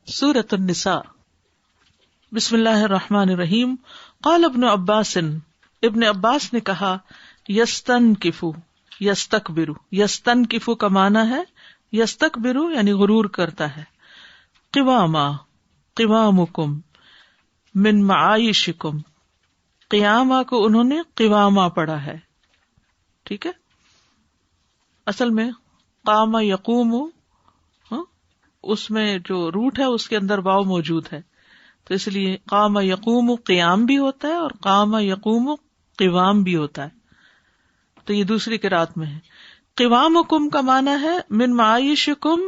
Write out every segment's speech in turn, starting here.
سورۃ النساء۔ بسم اللہ الرحمن الرحیم۔ قال ابن عباس، ابن عباس نے کہا، یستنکف یستکبر، یستنکف کا معنی ہے یستکبر یعنی غرور کرتا ہے، قواما قوامکم من معایشکم، قیامہ کو انہوں نے قواما پڑھا ہے، ٹھیک ہے، اصل میں قام یقوم، اس میں جو روٹ ہے اس کے اندر واو موجود ہے، تو اس لیے قام یقوم قیام بھی ہوتا ہے اور قام یقوم قوام بھی ہوتا ہے، تو یہ دوسری قرات میں ہے۔ قوامکم کا معنی ہے من معایشکم،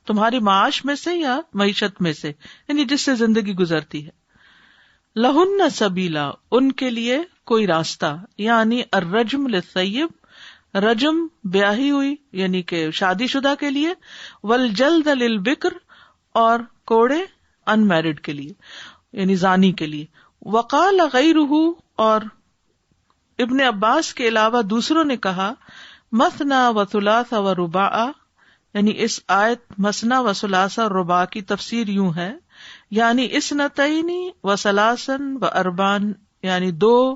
تمہاری معاش میں سے یا معیشت میں سے، یعنی جس سے زندگی گزرتی ہے۔ لہن سبیلا، ان کے لیے کوئی راستہ، یعنی الرجم للثیب، رجم بیاہی ہوئی یعنی کہ شادی شدہ کے لیے، والجلد للبکر، اور کوڑے ان میرڈ کے لیے یعنی زانی کے لیے۔ وقال غیرہ، اور ابن عباس کے علاوہ دوسروں نے کہا، مثنا و ثلاث و رباع، یعنی اس آیت مثنا و ثلاث اور رباع کی تفسیر یوں ہے، یعنی اثنتین و ثلاثن و اربعن، یعنی 2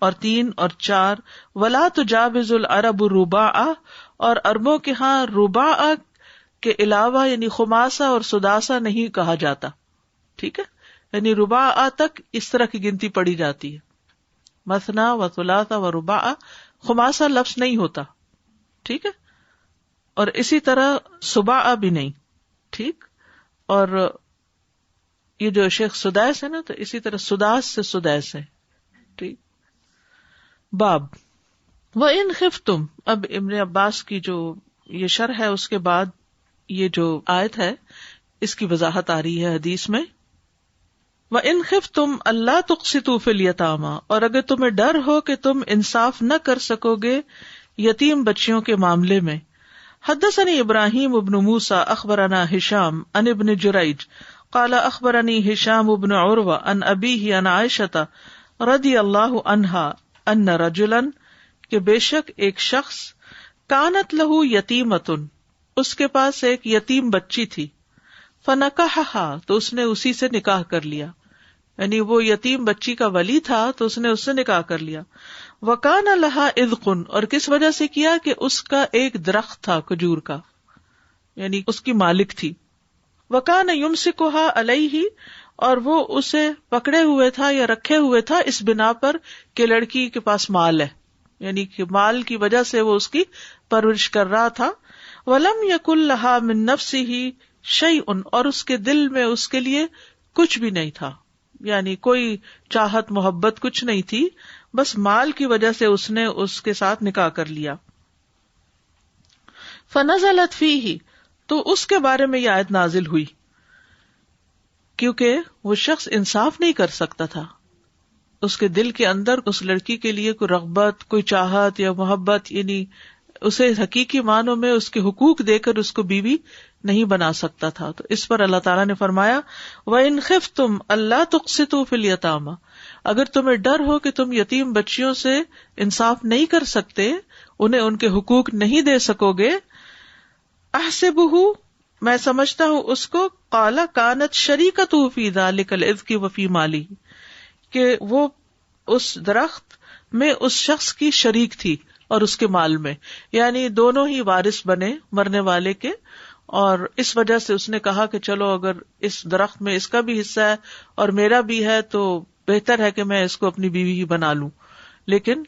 اور 3 اور 4، ولا تجاوز العرب الرباع، اور عربوں کے ہاں رباع کے علاوہ یعنی خماسہ اور سداسہ نہیں کہا جاتا، ٹھیک ہے، یعنی رباع تک اس طرح کی گنتی پڑھی جاتی ہے، مثنا و ثلاث و رباع، خماسہ لفظ نہیں ہوتا، ٹھیک ہے، اور اسی طرح سباع بھی نہیں، ٹھیک، اور یہ جو شیخ سدیس ہے نا، تو اسی طرح سداس سے سدیس ہے، ٹھیک۔ باب وَإِنْ خِفْتُمْ، اب ابن عباس کی جو یہ شرح ہے اس کے بعد یہ جو آیت ہے اس کی وضاحت آ رہی ہے حدیث میں۔ وَإِنْ خِفْتُمْ أَلَّا تُقْسِطُوا فِي الْيَتَامَى، اور اگر تمہیں ڈر ہو کہ تم انصاف نہ کر سکو گے یتیم بچیوں کے معاملے میں۔ حدثني ابراہیم بن موسیٰ اخبرنا ہشام عن ابن جریج قال اخبرني ہشام بن عروہ عن ابیہ عن عائشہ رضی اللہ عنہا ان رجلا، کہ بے شک ایک شخص، کانت لہو یتیمتن، اس کے پاس ایک یتیم بچی تھی، فنکحہا، تو اس نے اسی سے نکاح کر لیا، یعنی وہ یتیم بچی کا ولی تھا تو اس نے اس سے نکاح کر لیا۔ وکان لہا اذقن، اور کس وجہ سے کیا کہ اس کا ایک درخت تھا کھجور کا، یعنی اس کی مالک تھی۔ وکان یمسکھا علیہ، اور وہ اسے پکڑے ہوئے تھا یا رکھے ہوئے تھا اس بنا پر کہ لڑکی کے پاس مال ہے، یعنی کہ مال کی وجہ سے وہ اس کی پرورش کر رہا تھا۔ ولم یکن لہا من نفسہ شیء، اور اس کے دل میں اس کے لیے کچھ بھی نہیں تھا، یعنی کوئی چاہت محبت کچھ نہیں تھی، بس مال کی وجہ سے اس نے اس کے ساتھ نکاح کر لیا۔ فنزلت فیہ، تو اس کے بارے میں یہ آیت نازل ہوئی، کیونکہ وہ شخص انصاف نہیں کر سکتا تھا، اس کے دل کے اندر اس لڑکی کے لیے کوئی رغبت، کوئی چاہت یا محبت، یعنی اسے حقیقی معنوں میں اس کے حقوق دے کر اس کو بیوی نہیں بنا سکتا تھا۔ تو اس پر اللہ تعالیٰ نے فرمایا، وَإِنْ خِفْتُمْ أَلَّا تُقْسِطُوا فِي الْيَتَامَى، اگر تمہیں ڈر ہو کہ تم یتیم بچیوں سے انصاف نہیں کر سکتے، انہیں ان کے حقوق نہیں دے سکو گے، احسبہ، میں سمجھتا ہوں اس کو، قال کانت شریکتہ فی ذلک العذق وفی مالی، کہ وہ اس درخت میں اس شخص کی شریک تھی اور اس کے مال میں، یعنی دونوں ہی وارث بنے مرنے والے کے، اور اس وجہ سے اس نے کہا کہ چلو اگر اس درخت میں اس کا بھی حصہ ہے اور میرا بھی ہے تو بہتر ہے کہ میں اس کو اپنی بیوی ہی بنا لوں، لیکن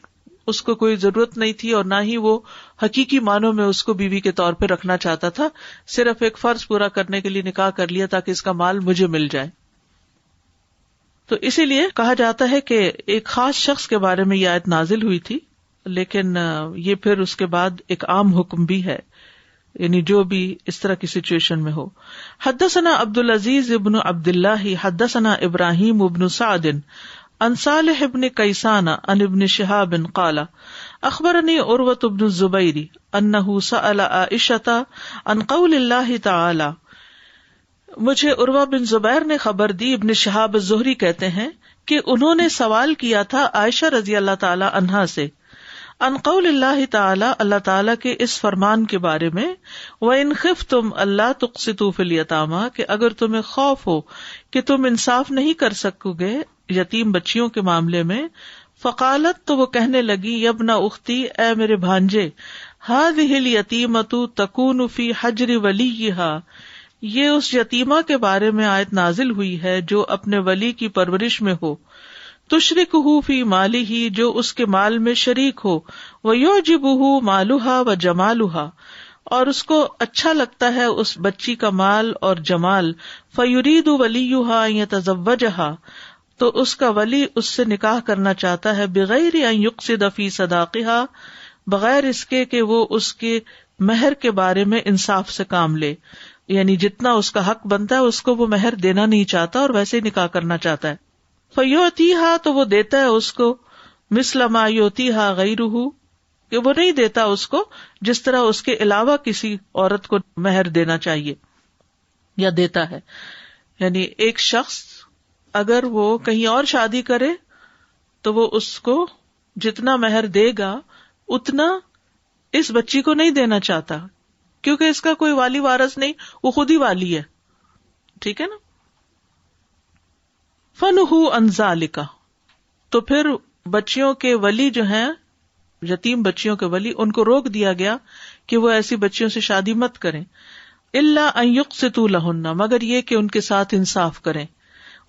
اس کو کوئی ضرورت نہیں تھی اور نہ ہی وہ حقیقی معنوں میں اس کو بیوی کے طور پہ رکھنا چاہتا تھا، صرف ایک فرض پورا کرنے کے لیے نکاح کر لیا تاکہ اس کا مال مجھے مل جائے۔ تو اسی لیے کہا جاتا ہے کہ ایک خاص شخص کے بارے میں یہ آیت نازل ہوئی تھی، لیکن یہ پھر اس کے بعد ایک عام حکم بھی ہے، یعنی جو بھی اس طرح کی سچویشن میں ہو۔ حدثنا عبد العزیز ابن عبد اللہ حدثنا ابراہیم ابن سعد عن صالح ابن کیسان عن ابن شہاب قال اخبرنی عروۃ ابن الزبیر انہ سأل عائشہ عن قول اللہ تعالی، مجھے عروہ بن زبیر نے خبر دی، ابن شہاب الزہری کہتے ہیں کہ انہوں نے سوال کیا تھا عائشہ رضی اللہ تعالی عنہا سے، ان قول اللہ تعالی، اللہ تعالی کے اس فرمان کے بارے میں، وَإِنْ خِفْتُمْ أَلَّا تُقْسِطُوا فِي الْيَتَامَىٰ، کہ اگر تمہیں خوف ہو کہ تم انصاف نہیں کر سکو گے یتیم بچیوں کے معاملے میں، فقالت، تو وہ کہنے لگی، یبن اختی، اے میرے بھانجے، هذه اليتیمۃ تکون فی حجر ولیہا، یہ اس یتیمہ کے بارے میں آیت نازل ہوئی ہے جو اپنے ولی کی پرورش میں ہو، تشرکہ فی مالہ، جو اس کے مال میں شریک ہو، ویعجبہ مالہا وجمالہا، اور اس کو اچھا لگتا ہے اس بچی کا مال اور جمال، فیرید ولیہا ان یتزوجہا، تو اس کا ولی اس سے نکاح کرنا چاہتا ہے، بغیر ان یقصد فی صداقہا، بغیر اس کے کہ وہ اس کے مہر کے بارے میں انصاف سے کام لے، یعنی جتنا اس کا حق بنتا ہے اس کو وہ مہر دینا نہیں چاہتا اور ویسے ہی نکاح کرنا چاہتا ہے۔ فیعطیہا، تو وہ دیتا ہے اس کو، مثل ما یعطیہا غیرہ، کہ وہ نہیں دیتا اس کو جس طرح اس کے علاوہ کسی عورت کو مہر دینا چاہیے یا دیتا ہے۔ یعنی ایک شخص اگر وہ کہیں اور شادی کرے تو وہ اس کو جتنا مہر دے گا اتنا اس بچی کو نہیں دینا چاہتا، کیونکہ اس کا کوئی والی وارث نہیں، وہ خود ہی والی ہے، ٹھیک ہے نا۔ فَنُهُ عَنْ ذَلِكَ، تو پھر بچیوں کے ولی جو ہیں، یتیم بچیوں کے ولی، ان کو روک دیا گیا کہ وہ ایسی بچیوں سے شادی مت کریں، إِلَّا أَن يُقْسِطُوا لَهُنَّ، مگر یہ کہ ان کے ساتھ انصاف کریں،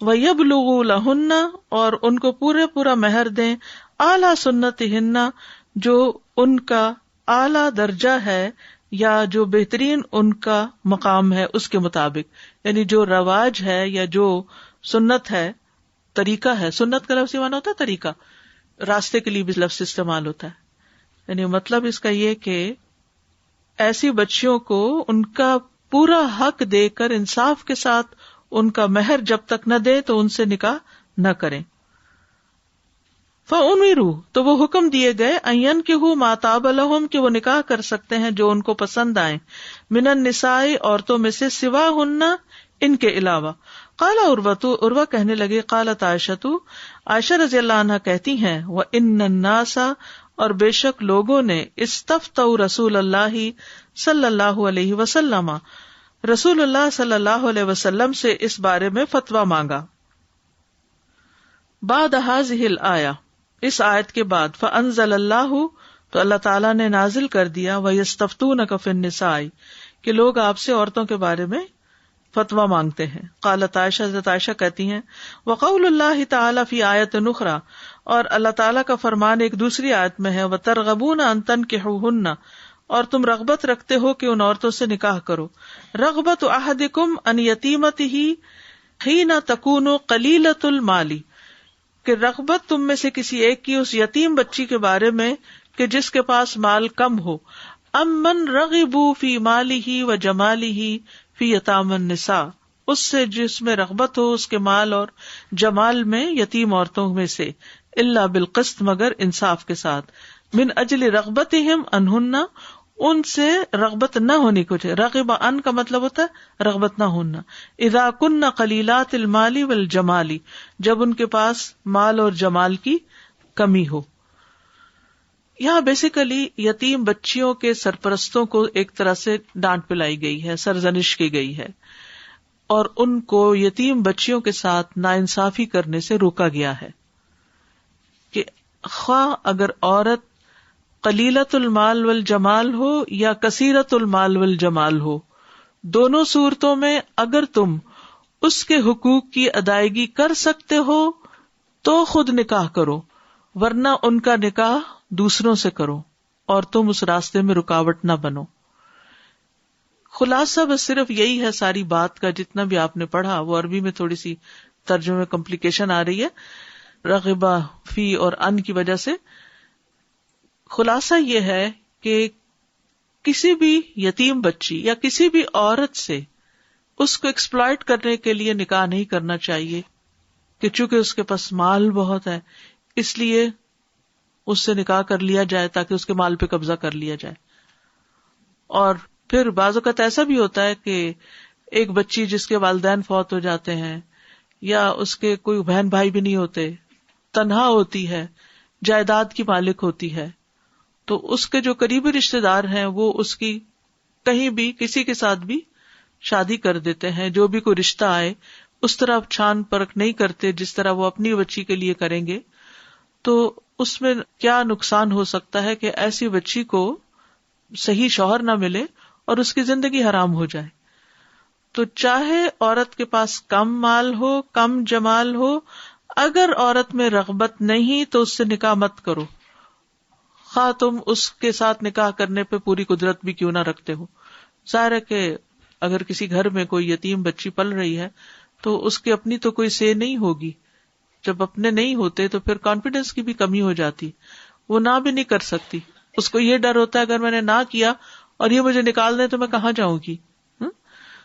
وَيَبْلُغُوا لَهُنَّ، اور ان کو پورا مہر دیں، اعلیٰ سنتہن، جو ان کا اعلیٰ درجہ ہے یا جو بہترین ان کا مقام ہے اس کے مطابق، یعنی جو رواج ہے یا جو سنت ہے، طریقہ ہے، سنت کا لفظ معنی ہوتا ہے طریقہ، راستے کے لیے بھی لفظ استعمال ہوتا ہے، یعنی مطلب اس کا یہ کہ ایسی بچیوں کو ان کا پورا حق دے کر انصاف کے ساتھ ان کا مہر جب تک نہ دے تو ان سے نکاح نہ کریں۔ فَأُمِرُوا، تو وہ حکم دیے گئے، أَن يَنكِحُوا مَا طَابَ لَهُمْ، کہ وہ نکاح کر سکتے ہیں جو ان کو پسند آئیں، من النساء، عورتوں میں سے، سواہن، ان کے علاوہ۔ قال عروہ، عروہ کہنے لگے، قالت عائشہ، عائشہ رضی اللہ عنہا کہتی ہیں، وَإِنَّ النَّاسَ، اور بے شک لوگوں نے، استفتوا رسول اللہ صلی اللہ علیہ وسلم، رسول اللہ صلی اللہ علیہ وسلم سے اس بارے میں فتویٰ مانگا، بعد هذه الآیہ، اس آیت کے بعد، فانزل اللہ، تو اللہ تعالیٰ نے نازل کر دیا، وَيَسْتَفْتُونَكَ فِي النِّسَاءِ، کہ لوگ آپ سے عورتوں کے بارے میں فتویٰ مانگتے ہیں۔ قالت عائشہ، حضرت عائشہ کہتی ہیں، وقول اللہ تعالیٰ فی آیت اخری، اور اللہ تعالیٰ کا فرمان ایک دوسری آیت میں ہے، وَتَرْغَبُونَ أَن تَنكِحُوهُنَّ، اور تم رغبت رکھتے ہو کہ ان عورتوں سے نکاح کرو، رغبت احدکم ان یتیمتہ حین تکون قلیلۃ المال، کہ رغبت تم میں سے کسی ایک کی اس یتیم بچی کے بارے میں کہ جس کے پاس مال کم ہو، امن رغبوا فی مالہ و جمالہ فی یتام النساء، اس سے جس میں رغبت ہو اس کے مال اور جمال میں یتیم عورتوں میں سے، الا بالقسط، مگر انصاف کے ساتھ، من اجل رغبتہم انہن، ان سے رغبت نہ ہونے کو چاہیے، رغب ان کا مطلب ہوتا ہے رغبت نہ ہونا، اذا کن قلیلات المال والجمال، جب ان کے پاس مال اور جمال کی کمی ہو۔ یہاں بیسیکلی یتیم بچیوں کے سرپرستوں کو ایک طرح سے ڈانٹ پلائی گئی ہے، سرزنش کی گئی ہے، اور ان کو یتیم بچیوں کے ساتھ ناانصافی کرنے سے روکا گیا ہے کہ خواہ اگر عورت قلیلۃ المال والجمال ہو یا کثیرۃ المال والجمال ہو، دونوں صورتوں میں اگر تم اس کے حقوق کی ادائیگی کر سکتے ہو تو خود نکاح کرو، ورنہ ان کا نکاح دوسروں سے کرو اور تم اس راستے میں رکاوٹ نہ بنو۔ خلاصہ بس صرف یہی ہے ساری بات کا، جتنا بھی آپ نے پڑھا وہ عربی میں تھوڑی سی ترجمے میں کمپلیکیشن آ رہی ہے رغبہ فی اور ان کی وجہ سے۔ خلاصہ یہ ہے کہ کسی بھی یتیم بچی یا کسی بھی عورت سے اس کو ایکسپلائٹ کرنے کے لیے نکاح نہیں کرنا چاہیے، کہ چونکہ اس کے پاس مال بہت ہے اس لیے اس سے نکاح کر لیا جائے تاکہ اس کے مال پہ قبضہ کر لیا جائے۔ اور پھر بعض اوقات ایسا بھی ہوتا ہے کہ ایک بچی جس کے والدین فوت ہو جاتے ہیں یا اس کے کوئی بہن بھائی بھی نہیں ہوتے، تنہا ہوتی ہے، جائیداد کی مالک ہوتی ہے، تو اس کے جو قریبی رشتے دار ہیں وہ اس کی کہیں بھی کسی کے ساتھ بھی شادی کر دیتے ہیں. جو بھی کوئی رشتہ آئے اس طرح چھان پرکھ نہیں کرتے جس طرح وہ اپنی بچی کے لیے کریں گے. تو اس میں کیا نقصان ہو سکتا ہے کہ ایسی بچی کو صحیح شوہر نہ ملے اور اس کی زندگی حرام ہو جائے. تو چاہے عورت کے پاس کم مال ہو، کم جمال ہو، اگر عورت میں رغبت نہیں تو اس سے نکاح مت کرو، خواہ تم اس کے ساتھ نکاح کرنے پہ پوری قدرت بھی کیوں نہ رکھتے ہو. ظاہر ہے کہ اگر کسی گھر میں کوئی یتیم بچی پل رہی ہے تو اس کی اپنی تو کوئی سے نہیں ہوگی. جب اپنے نہیں ہوتے تو پھر کانفیڈینس کی بھی کمی ہو جاتی، وہ نہ بھی نہیں کر سکتی. اس کو یہ ڈر ہوتا ہے اگر میں نے نہ کیا اور یہ مجھے نکال دیں تو میں کہاں جاؤں گی.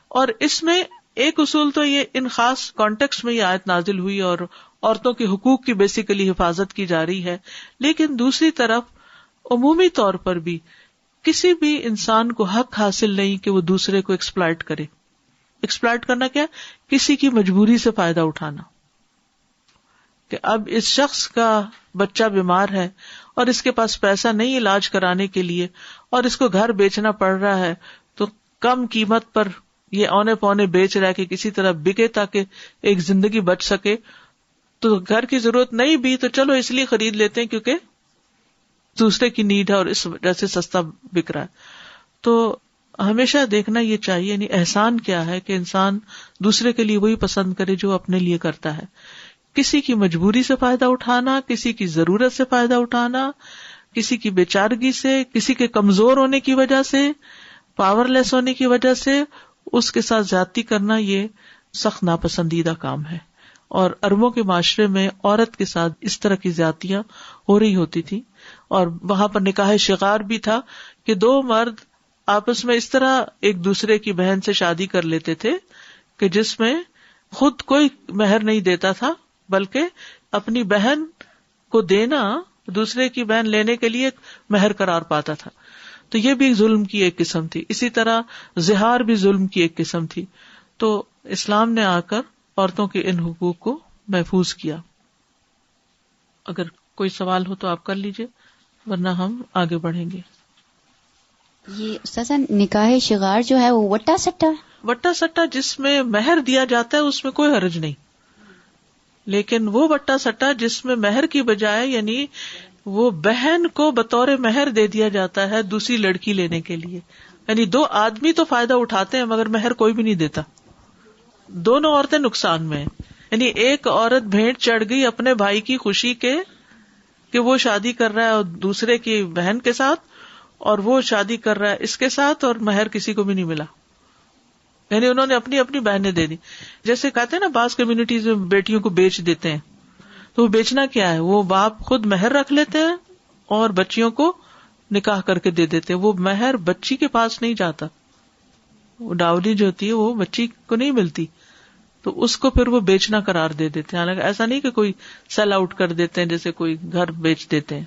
اور اس میں ایک اصول تو یہ ان خاص کانٹیکسٹ میں یہ آیت نازل ہوئی اور عورتوں کے حقوق کی بیسیکلی حفاظت کی جا رہی ہے. لیکن دوسری طرف عمومی طور پر بھی کسی بھی انسان کو حق حاصل نہیں کہ وہ دوسرے کو ایکسپلائٹ کرے. ایکسپلائٹ کرنا کیا؟ کسی کی مجبوری سے فائدہ اٹھانا. کہ اب اس شخص کا بچہ بیمار ہے اور اس کے پاس پیسہ نہیں علاج کرانے کے لیے اور اس کو گھر بیچنا پڑ رہا ہے تو کم قیمت پر یہ اونے پونے بیچ رہا ہے کہ کسی طرح بکے تاکہ ایک زندگی بچ سکے. تو گھر کی ضرورت نہیں بھی تو چلو اس لیے خرید لیتے ہیں کیونکہ دوسرے کی نیڈ ہے اور اس وجہ سے سستا بک رہا ہے. تو ہمیشہ دیکھنا یہ چاہیے یعنی احسان کیا ہے کہ انسان دوسرے کے لیے وہی پسند کرے جو اپنے لیے کرتا ہے. کسی کی مجبوری سے فائدہ اٹھانا، کسی کی ضرورت سے فائدہ اٹھانا، کسی کی بیچارگی سے، کسی کے کمزور ہونے کی وجہ سے، پاور لیس ہونے کی وجہ سے اس کے ساتھ زیادتی کرنا یہ سخت ناپسندیدہ کام ہے. اور عربوں کے معاشرے میں عورت کے ساتھ اس طرح کی زیادتیاں ہو رہی ہوتی تھی اور وہاں پر نکاح شغار بھی تھا کہ دو مرد آپس میں اس طرح ایک دوسرے کی بہن سے شادی کر لیتے تھے کہ جس میں خود کوئی مہر نہیں دیتا تھا بلکہ اپنی بہن کو دینا دوسرے کی بہن لینے کے لیے مہر قرار پاتا تھا. تو یہ بھی ظلم کی ایک قسم تھی. اسی طرح زہار بھی ظلم کی ایک قسم تھی. تو اسلام نے آ کر عورتوں کے ان حقوق کو محفوظ کیا. اگر کوئی سوال ہو تو آپ کر لیجئے ورنہ ہم آگے بڑھیں گے. یہ استاذہ نکاح شغار جو ہے وہ وٹا سٹا وٹا سٹا جس میں مہر دیا جاتا ہے اس میں کوئی حرج نہیں، لیکن وہ وٹا سٹا جس میں مہر کی بجائے یعنی وہ بہن کو بطور مہر دے دیا جاتا ہے دوسری لڑکی لینے کے لیے، یعنی دو آدمی تو فائدہ اٹھاتے ہیں مگر مہر کوئی بھی نہیں دیتا. دونوں عورتیں نقصان میں ہیں. یعنی ایک عورت بھیڑ چڑھ گئی اپنے بھائی کی خوشی کے کہ وہ شادی کر رہا ہے اور دوسرے کی بہن کے ساتھ، اور وہ شادی کر رہا ہے اس کے ساتھ اور مہر کسی کو بھی نہیں ملا. یعنی انہوں نے اپنی اپنی بہنیں دے دی. جیسے کہتے ہیں نا بعض کمیونٹیز میں بیٹیوں کو بیچ دیتے ہیں، تو وہ بیچنا کیا ہے؟ وہ باپ خود مہر رکھ لیتے ہیں اور بچیوں کو نکاح کر کے دے دیتے ہیں. وہ مہر بچی کے پاس نہیں جاتا، وہ ڈاوری جو ہوتی ہے وہ بچی کو نہیں ملتی، تو اس کو پھر وہ بیچنا قرار دے دیتے ہیں. حالانکہ ایسا نہیں کہ کوئی سیل آؤٹ کر دیتے ہیں جیسے کوئی گھر بیچ دیتے ہیں.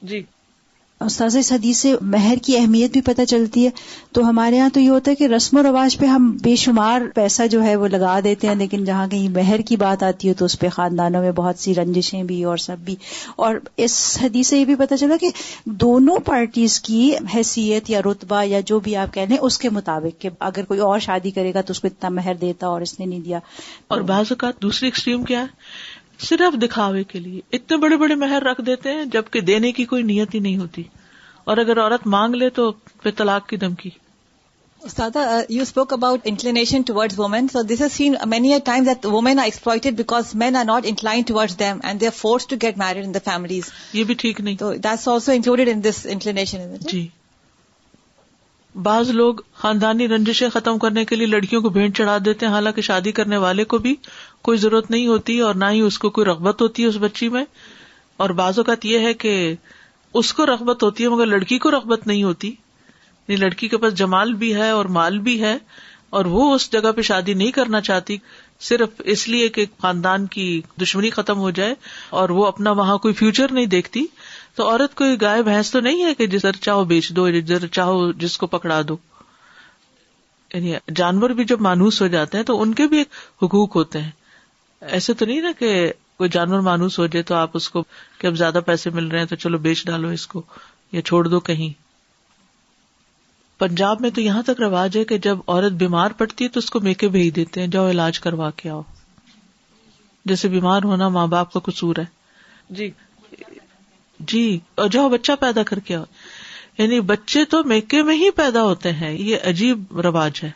جی استاذ اس حدیث سے مہر کی اہمیت بھی پتہ چلتی ہے. تو ہمارے ہاں تو یہ ہوتا ہے کہ رسم و رواج پہ ہم بے شمار پیسہ جو ہے وہ لگا دیتے ہیں، لیکن جہاں کہیں مہر کی بات آتی ہے تو اس پہ خاندانوں میں بہت سی رنجشیں بھی اور سب بھی. اور اس حدیث سے یہ بھی پتہ چلا کہ دونوں پارٹیز کی حیثیت یا رتبہ یا جو بھی آپ کہہ لیں اس کے مطابق، کہ اگر کوئی اور شادی کرے گا تو اس کو اتنا مہر دیتا اور اس نے نہیں دیا. اور بعض اوقات دوسری ایکسٹریم کیا ہے، صرف دکھاوے کے لیے اتنے بڑے بڑے مہر رکھ دیتے ہیں جبکہ دینے کی کوئی نیت ہی نہیں ہوتی، اور اگر عورت مانگ لے تو پھر طلاق کی دھمکی. Ustadha, you spoke about inclination towards women. So this is seen many a times that women are exploited because men are not inclined towards them and they are forced to get married in the families. یہ بھی ٹھیک نہیں. So that's also included in this inclination, isn't it? جی بعض لوگ خاندانی رنجشیں ختم کرنے کے لیے لڑکیوں کو بھیٹ چڑھا دیتے ہیں، حالانکہ شادی کرنے والے کو بھی کوئی ضرورت نہیں ہوتی اور نہ ہی اس کو کوئی رغبت ہوتی ہے اس بچی میں. اور بعض اوقات یہ ہے کہ اس کو رغبت ہوتی ہے مگر لڑکی کو رغبت نہیں ہوتی. لڑکی کے پاس جمال بھی ہے اور مال بھی ہے اور وہ اس جگہ پہ شادی نہیں کرنا چاہتی صرف اس لیے کہ خاندان کی دشمنی ختم ہو جائے اور وہ اپنا وہاں کوئی فیوچر نہیں دیکھتی. تو عورت کوئی گائے بھینس تو نہیں ہے کہ جدھر چاہو بیچ دو، جدھر چاہو جس کو پکڑا دو. یعنی جانور بھی جب مانوس ہو جاتے ہیں تو ان کے بھی ایک حقوق ہوتے ہیں. ایسے تو نہیں نا کہ کوئی جانور مانوس ہو جائے تو آپ اس کو کہ اب زیادہ پیسے مل رہے ہیں تو چلو بیچ ڈالو اس کو یا چھوڑ دو کہیں. پنجاب میں تو یہاں تک رواج ہے کہ جب عورت بیمار پڑتی ہے تو اس کو میکے بھیج دیتے ہیں، جاؤ علاج کروا کے آؤ. جیسے بیمار ہونا ماں باپ کا قصور ہے. جی اور جاؤ بچہ پیدا کر کے آؤ. یعنی بچے تو میکے میں ہی پیدا ہوتے ہیں. یہ عجیب رواج ہے.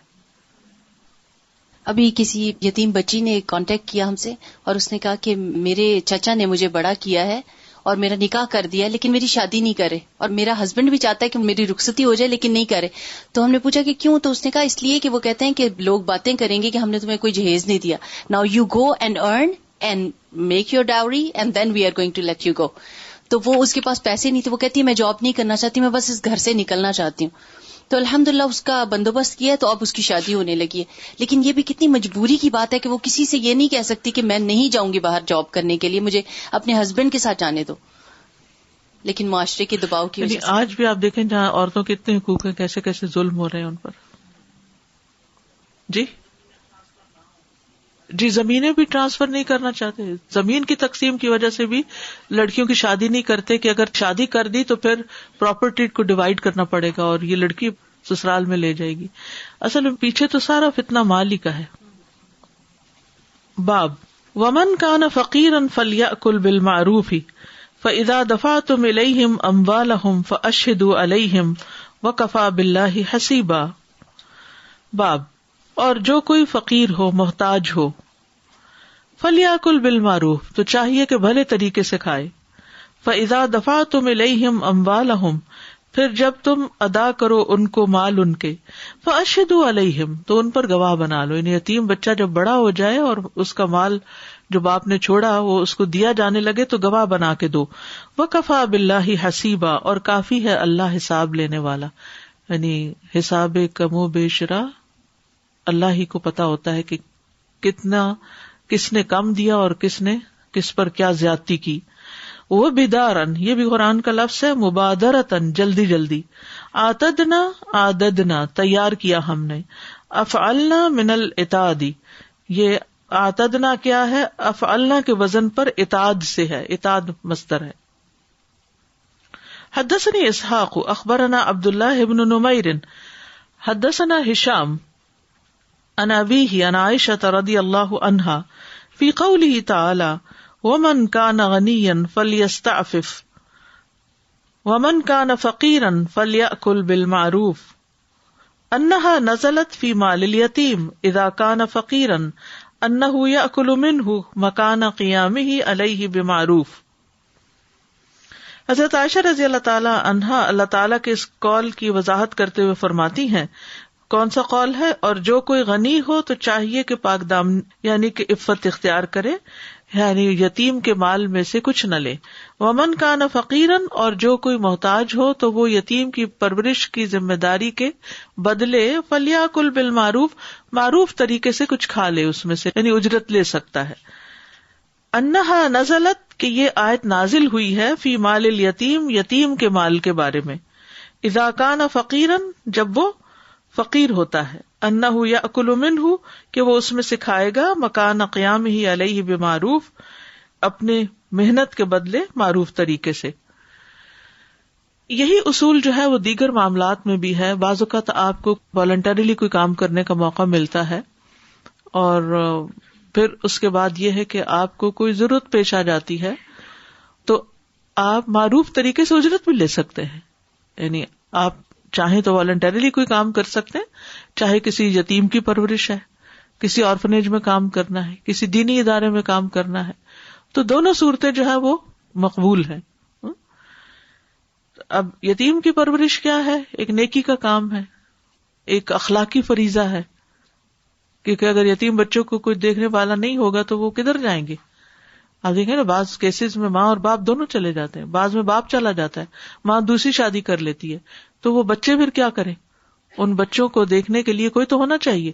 ابھی کسی یتیم بچی نے کانٹیکٹ کیا ہم سے اور اس نے کہا کہ میرے چچا نے مجھے بڑا کیا ہے اور میرا نکاح کر دیا لیکن میری شادی نہیں کرے، اور میرا ہسبینڈ بھی چاہتا ہے کہ میری رخصتی ہو جائے لیکن نہیں کرے. تو ہم نے پوچھا کہ کیوں؟ تو اس نے کہا اس لیے کہ وہ کہتے ہیں کہ لوگ باتیں کریں گے کہ ہم نے تمہیں کوئی جہیز نہیں دیا. Now you go and earn and make your dowry and then we are going to let you go. تو وہ اس کے پاس پیسے نہیں تھے، وہ کہتی ہے میں جاب نہیں کرنا چاہتی، میں بس اس گھر سے نکلنا چاہتی ہوں. تو الحمدللہ اس کا بندوبست کیا تو اب اس کی شادی ہونے لگی ہے. لیکن یہ بھی کتنی مجبوری کی بات ہے کہ وہ کسی سے یہ نہیں کہہ سکتی کہ میں نہیں جاؤں گی باہر جاب کرنے کے لیے، مجھے اپنے ہسبینڈ کے ساتھ جانے دو. لیکن معاشرے کے دباؤ کی وجہ سے آج بھی آپ دیکھیں جہاں عورتوں کے اتنے حقوق ہیں، کیسے کیسے ظلم ہو رہے ہیں ان پر. جی زمینیں بھی ٹرانسفر نہیں کرنا چاہتے. زمین کی تقسیم کی وجہ سے بھی لڑکیوں کی شادی نہیں کرتے کہ اگر شادی کر دی تو پھر پراپرٹی کو ڈیوائڈ کرنا پڑے گا اور یہ لڑکی سسرال میں لے جائے گی. اصل میں پیچھے تو سارا فتنہ مال ہی کا ہے. باب ومن کان فقیرا فلیأکل بالمعروف فاذا دفعتم الیہم اموالہم فاشہدوا علیہم وکفی باللہ حسیبا. باب اور جو کوئی فقیر ہو، محتاج ہو، فلیأکل بالمعروف تو چاہیے کہ بھلے طریقے سے کھائے. فاذا دفعتم الیہم اموالہم پھر جب تم ادا کرو ان کو مال ان کے، فاشہدوا علیہم تو ان پر گواہ بنا لو. یعنی یتیم بچہ جب بڑا ہو جائے اور اس کا مال جو باپ نے چھوڑا وہ اس کو دیا جانے لگے تو گواہ بنا کے دو. وکفی باللہ حسیبا اور کافی ہے اللہ حساب لینے والا. یعنی حساب کم و بیشرا اللہ ہی کو پتا ہوتا ہے کہ کتنا کس نے کم دیا اور کس پر کیا زیادتی کی. وہ بدارن یہ بھی قرآن کا لفظ ہے، مبادرتن جلدی جلدی. عددنا تیار کیا ہم نے. افعلنا من الاتعاد یہ اعتدنا کیا ہے؟ افعلنا کے وزن پر اتعاد سے ہے، اتعاد مصدر ہے. حدثني اسحاق اخبرنا عبد الله بن نمير حدثنا هشام عن ابيه عن عائشة رضي الله عنها في قوله تعالى ومن كان غنيا فليستعفف ومن كان فقيرا فليأكل بالمعروف انها نزلت في مال اليتيم اذا كان فقيرا انه يأكل منه مكان قيامه عليه بمعروف. حضرت عائشہ رضی اللہ تعالی عنہا اللہ تعالیٰ کے اس قول کی وضاحت کرتے ہوئے فرماتی ہیں، کون سا قول ہے؟ اور جو کوئی غنی ہو تو چاہیے کہ پاک دامن یعنی کہ عفت اختیار کرے، یعنی یتیم کے مال میں سے کچھ نہ لے. ومن کان فقیرن اور جو کوئی محتاج ہو تو وہ یتیم کی پرورش کی ذمہ داری کے بدلے فلیاکل بالمعروف معروف طریقے سے کچھ کھا لے، اس میں سے یعنی اجرت لے سکتا ہے. انہا نزلت کہ یہ آیت نازل ہوئی ہے فی مال الیتیم یتیم کے مال کے بارے میں. اذا کان فقیرن جب وہ فقیر ہوتا ہے، انہ یأکل منہ کہ وہ اس میں سے کھائے گا، مکان قیامہ علیہ بمعروف اپنے محنت کے بدلے معروف طریقے سے. یہی اصول جو ہے وہ دیگر معاملات میں بھی ہے. بعض اوقات آپ کو والنٹریلی کوئی کام کرنے کا موقع ملتا ہے اور پھر اس کے بعد یہ ہے کہ آپ کو کوئی ضرورت پیش آ جاتی ہے تو آپ معروف طریقے سے اجرت بھی لے سکتے ہیں. یعنی آپ چاہیں تو والنٹریلی کوئی کام کر سکتے ہیں، چاہے کسی یتیم کی پرورش ہے، کسی آرفنیج میں کام کرنا ہے، کسی دینی ادارے میں کام کرنا ہے، تو دونوں صورتیں جو ہے وہ مقبول ہیں. اب یتیم کی پرورش کیا ہے؟ ایک نیکی کا کام ہے، ایک اخلاقی فریضہ ہے، کیونکہ اگر یتیم بچوں کو کوئی دیکھنے والا نہیں ہوگا تو وہ کدھر جائیں گے؟ آپ دیکھیں نا بعض کیسز میں ماں اور باپ دونوں چلے جاتے ہیں، بعض میں باپ چلا جاتا ہے، ماں دوسری شادی کر لیتی ہے، تو وہ بچے پھر کیا کریں؟ ان بچوں کو دیکھنے کے لیے کوئی تو ہونا چاہیے.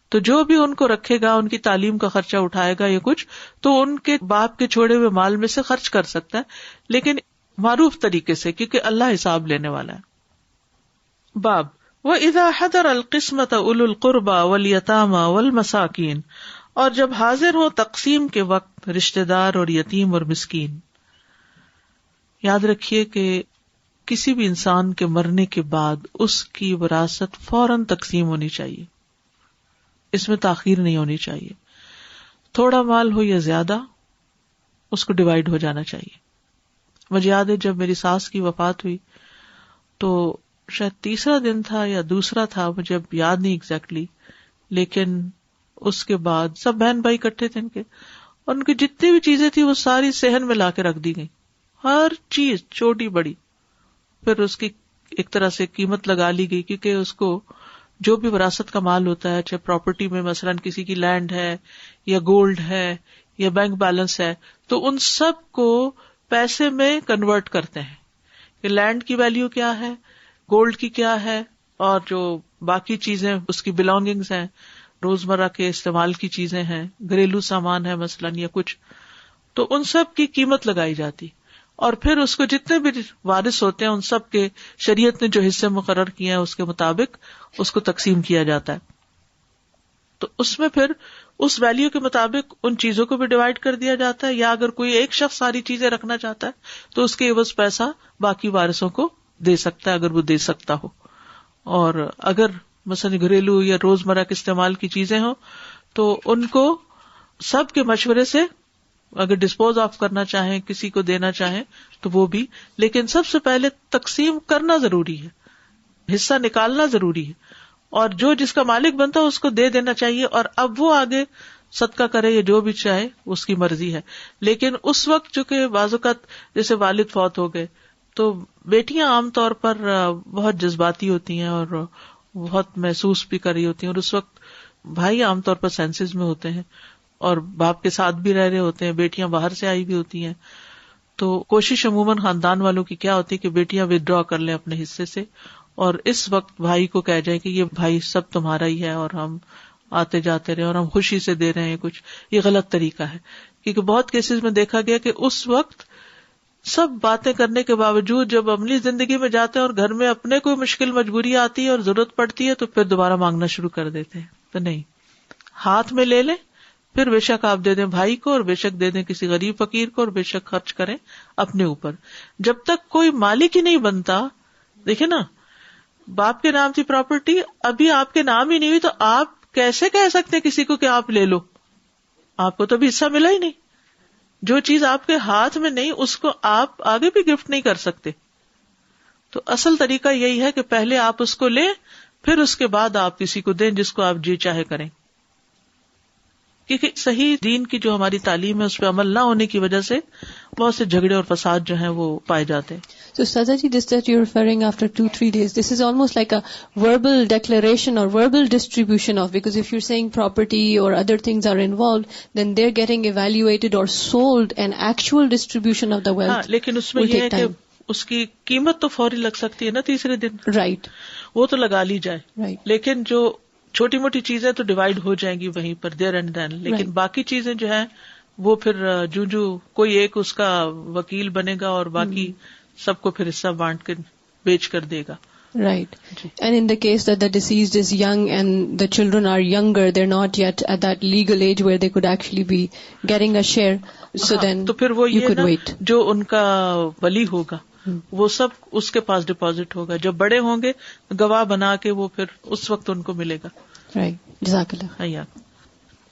تو جو بھی ان کو رکھے گا، ان کی تعلیم کا خرچہ اٹھائے گا یا کچھ، تو ان کے باپ کے چھوڑے ہوئے مال میں سے خرچ کر سکتا ہے، لیکن معروف طریقے سے، کیونکہ اللہ حساب لینے والا ہے. باب وَإِذَا حَضَرَ الْقِسْمَةَ أُولُو الْقُرْبَى وَالْيَتَامَى وَالْمَسَاكِينَ اور جب حاضر ہو تقسیم کے وقت رشتہ دار اور یتیم اور مسکین. یاد رکھیے کہ کسی بھی انسان کے مرنے کے بعد اس کی وراثت فوراً تقسیم ہونی چاہیے، اس میں تاخیر نہیں ہونی چاہیے. تھوڑا مال ہو یا زیادہ اس کو ڈیوائیڈ ہو جانا چاہیے. مجھے یاد ہے جب میری ساس کی وفات ہوئی تو شاید تیسرا دن تھا یا دوسرا تھا، مجھے اب یاد نہیں ایگزیکٹلی، لیکن اس کے بعد سب بہن بھائی اکٹھے تھے ان کے، اور ان کی جتنی بھی چیزیں تھی وہ ساری صحن میں لا کے رکھ دی گئی، ہر چیز چھوٹی بڑی. پھر اس کی ایک طرح سے قیمت لگا لی گئی، کیونکہ اس کو جو بھی وراثت کا مال ہوتا ہے، چاہے پراپرٹی میں مثلاً کسی کی لینڈ ہے یا گولڈ ہے یا بینک بیلنس ہے، تو ان سب کو پیسے میں کنورٹ کرتے ہیں کہ لینڈ کی ویلیو کیا ہے، گولڈ کی کیا ہے، اور جو باقی چیزیں اس کی بلانگنگز ہیں، روزمرہ کے استعمال کی چیزیں ہیں، گھریلو سامان ہے مثلاً یا کچھ، تو ان سب کی قیمت لگائی جاتی. اور پھر اس کو جتنے بھی وارث ہوتے ہیں ان سب کے شریعت نے جو حصے مقرر کیے ہیں اس کے مطابق اس کو تقسیم کیا جاتا ہے. تو اس میں پھر اس ویلیو کے مطابق ان چیزوں کو بھی ڈیوائڈ کر دیا جاتا ہے، یا اگر کوئی ایک شخص ساری چیزیں رکھنا چاہتا ہے تو اس کے عوض پیسہ باقی وارثوں کو دے سکتا ہے اگر وہ دے سکتا ہو. اور اگر مثلا گھریلو یا روزمرہ کے استعمال کی چیزیں ہوں تو ان کو سب کے مشورے سے اگر ڈسپوز آف کرنا چاہیں، کسی کو دینا چاہیں تو وہ بھی، لیکن سب سے پہلے تقسیم کرنا ضروری ہے، حصہ نکالنا ضروری ہے، اور جو جس کا مالک بنتا ہے اس کو دے دینا چاہیے. اور اب وہ آگے صدقہ کرے یا جو بھی چاہے اس کی مرضی ہے. لیکن اس وقت چونکہ بعض اوقات جیسے والد فوت ہو گئے تو بیٹیاں عام طور پر بہت جذباتی ہوتی ہیں اور بہت محسوس بھی کر رہی ہوتی ہیں، اور اس وقت بھائی عام طور پر سینسز میں ہوتے ہیں اور باپ کے ساتھ بھی رہ رہے ہوتے ہیں، بیٹیاں باہر سے آئی بھی ہوتی ہیں. تو کوشش عموماً خاندان والوں کی کیا ہوتی ہے کہ بیٹیاں ودرا کر لیں اپنے حصے سے، اور اس وقت بھائی کو کہہ جائے کہ یہ بھائی سب تمہارا ہی ہے اور ہم آتے جاتے رہے اور ہم خوشی سے دے رہے ہیں کچھ. یہ غلط طریقہ ہے، کیونکہ بہت کیسز میں دیکھا گیا کہ اس وقت سب باتیں کرنے کے باوجود جب عملی زندگی میں جاتے ہیں اور گھر میں اپنے کوئی مشکل مجبوری آتی ہے اور ضرورت پڑتی ہے تو پھر دوبارہ مانگنا شروع کر دیتے ہیں. تو نہیں، ہاتھ میں لے لیں، پھر بے شک آپ دے دیں بھائی کو اور بے شک دے دیں کسی غریب فقیر کو اور بے شک خرچ کریں اپنے اوپر. جب تک کوئی مالک ہی نہیں بنتا، دیکھیں نا، باپ کے نام تھی پراپرٹی، ابھی آپ کے نام ہی نہیں ہوئی تو آپ کیسے کہہ سکتے ہیں کسی کو کہ آپ لے لو؟ آپ کو تو ابھی حصہ ملا ہی نہیں. جو چیز آپ کے ہاتھ میں نہیں اس کو آپ آگے بھی گفٹ نہیں کر سکتے. تو اصل طریقہ یہی ہے کہ پہلے آپ اس کو لیں، پھر اس کے بعد آپ کسی کو دیں جس کو آپ جی چاہے کریں. کیونکہ صحیح دین کی جو ہماری تعلیم ہے اس پہ عمل نہ ہونے کی وجہ سے بہت سے جھگڑے اور فساد جو ہیں وہ پائے جاتے ہیں. So Ustaza ji, this that you're referring after 2-3 days, this is almost like a verbal declaration or verbal distribution of, because if you're saying property or other things are involved, then they're getting evaluated or sold, and actual distribution of the wealth لیکن اس میں یہ ہے کہ اس کی قیمت تو فوری لگ سکتی ہے نا تیسرے دن، right, وہ تو لگا لی جائے، right, لیکن جو چھوٹی موٹی چیزیں تو ڈیوائیڈ ہو جائیں گی وہیں پر دیر اینڈ دین. لیکن باقی چیزیں جو ہیں وہ پھر جو کوئی ایک اس کا وکیل بنے گا اور باقی سب کو پھر حصہ بانٹ کر بیچ کر دے گا. right. And in the case that the deceased is young and the children are younger, they're not yet at that legal age where they could actually be getting a share, so then تو پھر وہ you یہ could نا wait. جو ان کا ولی ہوگا وہ سب اس کے پاس ڈپازٹ ہوگا، جب بڑے ہوں گے گواہ بنا کے وہ پھر اس وقت ان کو ملے گا. right. جزاک اللہ. حیا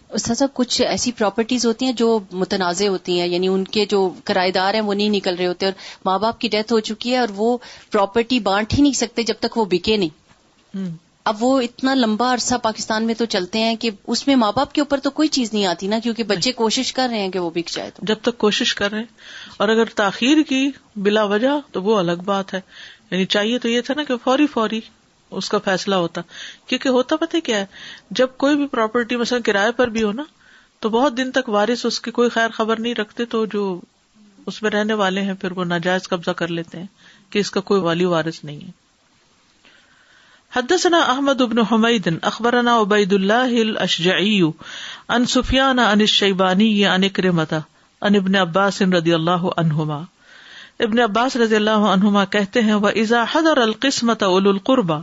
استاذہ کچھ ایسی پراپرٹیز ہوتی ہیں جو متنازع ہوتی ہیں، یعنی ان کے جو کرایہ دار ہیں وہ نہیں نکل رہے ہوتے اور ماں باپ کی ڈیتھ ہو چکی ہے اور وہ پراپرٹی بانٹ ہی نہیں سکتے جب تک وہ بکے نہیں. اب وہ اتنا لمبا عرصہ پاکستان میں تو چلتے ہیں کہ اس میں ماں باپ کے اوپر تو کوئی چیز نہیں آتی نا، کیونکہ بچے کوشش کر رہے ہیں کہ وہ بک جائے. تو جب تک کوشش کر رہے ہیں، اور اگر تاخیر کی بلا وجہ تو وہ الگ بات ہے. یعنی چاہیے تو یہ تھا نا کہ فوری اس کا فیصلہ ہوتا، کیونکہ ہوتا پتہ کیا ہے، جب کوئی بھی پراپرٹی مثلا کرائے پر بھی ہو نا تو بہت دن تک وارث اس کی کوئی خیر خبر نہیں رکھتے، تو جو اس میں رہنے والے ہیں پھر وہ ناجائز قبضہ کر لیتے ہیں کہ اس کا کوئی والی وارث نہیں ہے. حدثنا احمد بن حمید اخبرنا عبید اللہ الاشجعی عن سفیان عن الشیبانی عن اکرمۃ عن ابن عباس رضی اللہ عنہما. ابن عباس رضی اللہ عنہما کہتے ہیں وَإِذَا حَضَرَ الْقِسْمَةَ أُولُو الْقُرْبَى،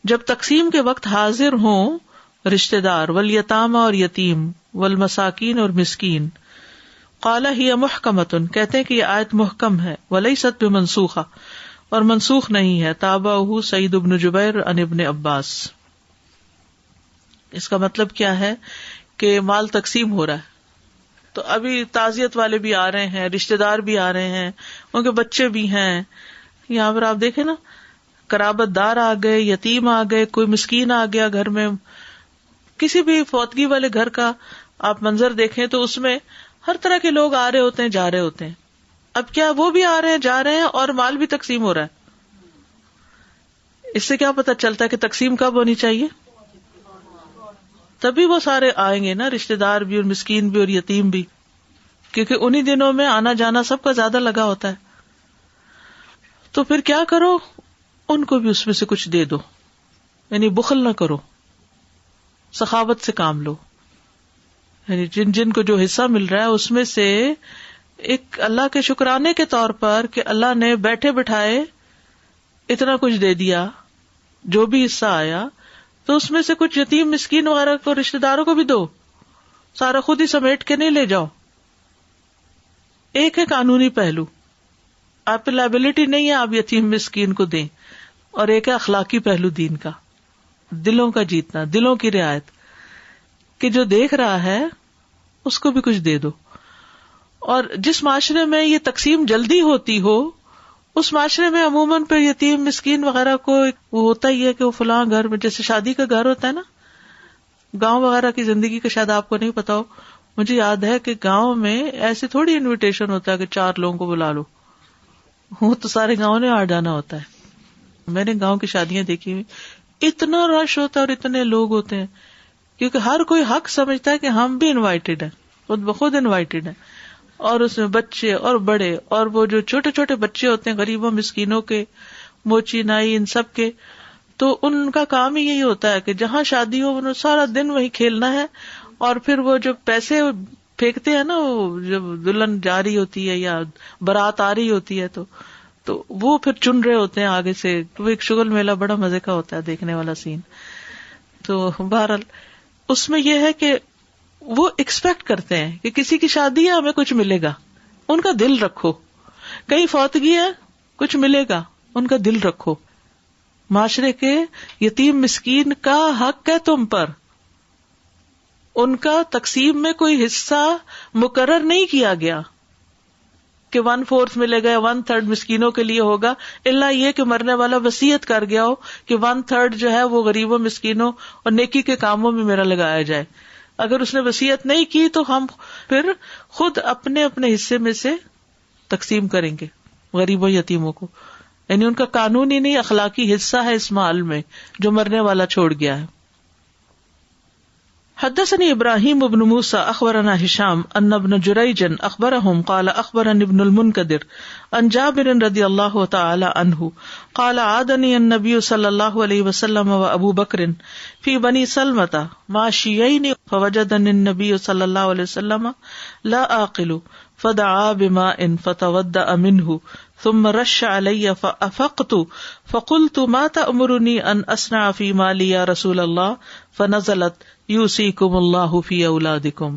جب تقسیم کے وقت حاضر ہوں رشتہ دار، والیتامى اور یتیم، والمساکین اور مسکین. قال ہی محکمۃ، کہتے ہیں کہ یہ آیت محکم ہے، ولیست بمنسوخہ، اور منسوخ نہیں ہے. تابعہ سعید بن جبیر عن ابن عباس. اس کا مطلب کیا ہے کہ مال تقسیم ہو رہا ہے، تو ابھی تعزیت والے بھی آ رہے ہیں، رشتہ دار بھی آ رہے ہیں، ان کے بچے بھی ہیں. یہاں پر آپ دیکھیں نا، قرابت دار آ گئے، یتیم آ گئے، کوئی مسکین آ گیا گھر میں. کسی بھی فوتگی والے گھر کا آپ منظر دیکھیں تو اس میں ہر طرح کے لوگ آ رہے ہوتے ہیں، جا رہے ہوتے ہیں. اب کیا وہ بھی آ رہے ہیں، جا رہے ہیں، اور مال بھی تقسیم ہو رہا ہے. اس سے کیا پتہ چلتا ہے کہ تقسیم کب ہونی چاہیے؟ تبھی وہ سارے آئیں گے نا، رشتہ دار بھی اور مسکین بھی اور یتیم بھی، کیونکہ انہی دنوں میں آنا جانا سب کا زیادہ لگا ہوتا ہے. تو پھر کیا کرو، ان کو بھی اس میں سے کچھ دے دو، یعنی بخل نہ کرو، سخاوت سے کام لو. یعنی جن جن کو جو حصہ مل رہا ہے اس میں سے ایک اللہ کے شکرانے کے طور پر کہ اللہ نے بیٹھے بٹھائے اتنا کچھ دے دیا، جو بھی حصہ آیا تو اس میں سے کچھ یتیم مسکین وغیرہ کو، رشتہ داروں کو بھی دو. سارا خود ہی سمیٹ کے نہیں لے جاؤ. ایک ہے قانونی پہلو، آپ پہ لائبلٹی نہیں ہے، آپ یتیم مسکین کو دیں. اور ایک ہے اخلاقی پہلو دین کا، دلوں کا جیتنا، دلوں کی رعایت، کہ جو دیکھ رہا ہے اس کو بھی کچھ دے دو. اور جس معاشرے میں یہ تقسیم جلدی ہوتی ہو، اس معاشرے میں عموماً پہ یتیم مسکین وغیرہ کو وہ ہوتا ہی ہے کہ وہ فلاں گھر میں، جیسے شادی کا گھر ہوتا ہے نا، گاؤں وغیرہ کی زندگی کا شاید آپ کو نہیں پتا ہو. مجھے یاد ہے کہ گاؤں میں ایسے تھوڑی انویٹیشن ہوتا ہے کہ 4 لوگوں کو بلا لو، وہ تو سارے گاؤں نے آ جانا ہوتا ہے. میں نے گاؤں کی شادیاں دیکھی ہوئی، اتنا رش ہوتا ہے اور اتنے لوگ ہوتے ہیں، کیونکہ ہر کوئی حق سمجھتا ہے کہ ہم بھی انوائٹیڈ ہیں، خود بخود انوائٹیڈ ہیں. اور اس میں بچے اور بڑے، اور وہ جو چھوٹے چھوٹے بچے ہوتے ہیں غریبوں مسکینوں کے، موچی نائی، ان سب کے، تو ان کا کام ہی یہی ہوتا ہے کہ جہاں شادی ہو انہوں سارا دن وہی کھیلنا ہے. اور پھر وہ جو پیسے پھینکتے ہیں نا، وہ جب دلہن جا رہی ہوتی ہے یا بارات آ رہی ہوتی ہے تو وہ پھر چن رہے ہوتے ہیں آگے سے. وہ ایک شغل میلہ بڑا مزے کا ہوتا ہے، دیکھنے والا سین. تو بہرحال اس میں یہ ہے کہ وہ ایکسپیکٹ کرتے ہیں کہ کسی کی شادی ہے ہمیں کچھ ملے گا. ان کا دل رکھو. کہیں فوتگی ہے کچھ ملے گا، ان کا دل رکھو. معاشرے کے یتیم مسکین کا حق ہے تم پر. ان کا تقسیم میں کوئی حصہ مقرر نہیں کیا گیا کہ 1/4 ملے گا، 1/3 مسکینوں کے لیے ہوگا، الا یہ کہ مرنے والا وصیت کر گیا ہو کہ 1/3 جو ہے وہ غریبوں مسکینوں اور نیکی کے کاموں میں میرا لگایا جائے. اگر اس نے وصیت نہیں کی تو ہم پھر خود اپنے اپنے حصے میں سے تقسیم کریں گے غریبوں یتیموں کو. یعنی ان کا قانونی نہیں اخلاقی حصہ ہے اس مال میں جو مرنے والا چھوڑ گیا ہے. حدثني ابراہیم بن موسى اخبرنا هشام ان ابن جریج اخبرهم قال اخبرني ابن المنكدر عن جابر رضی اللہ تعالی عنہ قال عادني النبي صلی اللہ علیہ وسلم وابو بکر في بني سلمة ماشيين فوجدني النبي صلی اللہ علیہ وسلم لا آقل فدعا بماء فتودأ منه ثم رش علي فأفقت فقلت ما تأمرني ان اصنع في مالي يا رسول الله فنزلت یوصیکم اللہ فی اولادکم.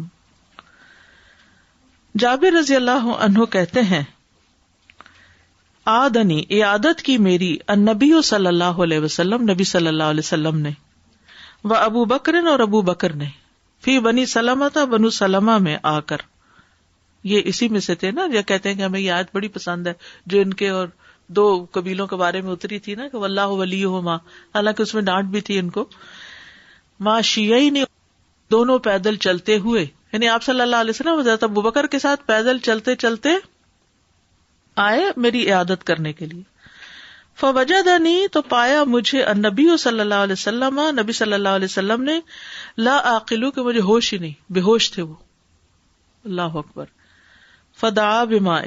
جابر رضی اللہ عنہ کہتے ہیں آدنی عیادت کی میری النبی صلی اللہ علیہ وسلم، نبی صلی اللہ علیہ وسلم نے، و ابو بکر اور ابو بکر نے، فی بنی سلمہ بنو سلمہ میں آ کر. یہ اسی میں سے تھے نا، یا کہتے ہیں کہ ہمیں یہ آیت بڑی پسند ہے جو ان کے اور 2 قبیلوں کے بارے میں اتری تھی نا کہ واللہ ولیہما، حالانکہ اس میں ڈانٹ بھی تھی ان کو. ماشیین دونوں پیدل چلتے ہوئے، یعنی آپ صلی اللہ علیہ وسلم حضرت ابو بکر کے ساتھ پیدل چلتے چلتے آئے میری عیادت کرنے کے لیے. فوجدنی تو پایا مجھے النبی صلی اللہ علیہ وسلم، نبی صلی اللہ علیہ وسلم نے، لا عاقلو کہ مجھے ہوش ہی نہیں، بے ہوش تھے وہ. اللہ اکبر. فدعا بماء